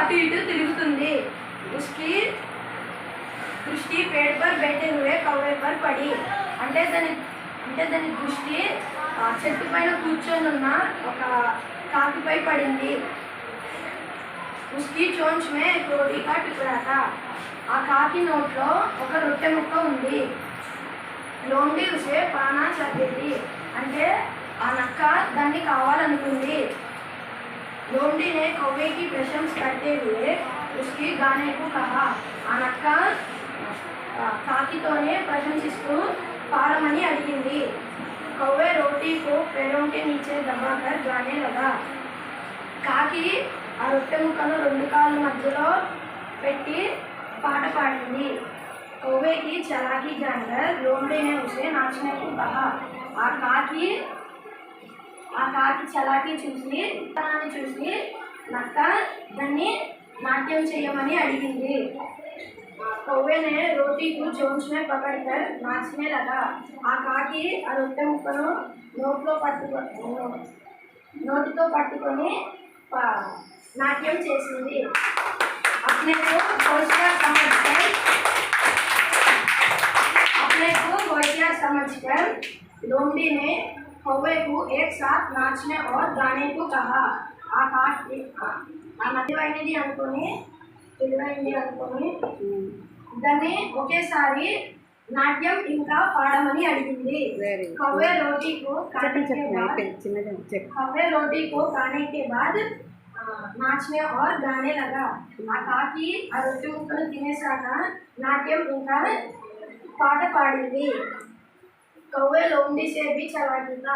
అటు ఇటు తిరుగుతుంది. उसकी दृष्टि पेड़ पर बैठे हुए कौवे पर पड़ी. అంటే దాని దృష్టి చెట్టు పైన కూర్చొని ఉన్న ఒక కాకిపై పడింది. उसकी चोंच में एक रोटी का टुकड़ा था. ఆ కాకి నోట్లో ఒక రొట్టె ముక్క ఉంది. లోండి ఉసే పానా చాహేది. అంటే ఆ నక్క దాన్ని కావాలనుకుంది. लोमड़ी ने कौवे की प्रशंसा करते हुए उसकी गाने को कहा. ఆ నక్క కాకితోనే ప్రశంసిస్తూ పాడమని అడిగింది. कौवे रोटी को पैरों के नीचे दबाकर गाने लगा. కాకి ఆ రొట్టె ముక్కను రెండు కాళ్ళ మధ్యలో పెట్టి పాట పాడింది. कौवे की चालाकी जानकर लोमड़ी ने उसे नाचने को कहा. ఆ కాకి చలాకీ చూసి నక్క దాన్ని నాట్యం చేయమని అడిగింది. कौवे ने रोटी को चोंच में पकड़कर नाचने लगा. ఆ కాకి ఆ రొట్టె ముక్కను నోటితో పట్టుకొని నాట్యం చేసింది. अपने को होशियार समझकर लोमड़ी ने कौवे को एक साथ नाचने और गाने को कहा. ఆ తెలివైనది అనుకొని దాన్ని ఒకేసారి నాట్యం ఇంకా పాడమని అడిగింది. कौवे रोटी को खाने के बाद नाचने और गाने लगा. ఆ కాకి ఆ రొట్టె ముక్కను తినేసాక నాట్యం ఇంకా పాట పాడింది. कौवे लोमड़ी से भी चलाकी था.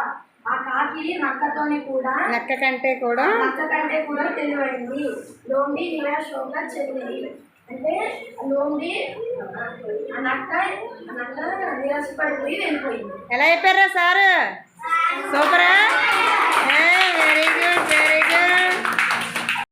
ఆ కాకి నక్క కంటే కూడా తెలివైంది. లోమడి నిరాశ होकर चली गई. అంటే లోమడి నక్క నిరాశపడిపోయి వెళ్ళిపోయింది. ఎలా చెప్పారా సార్? సూపరా, very good.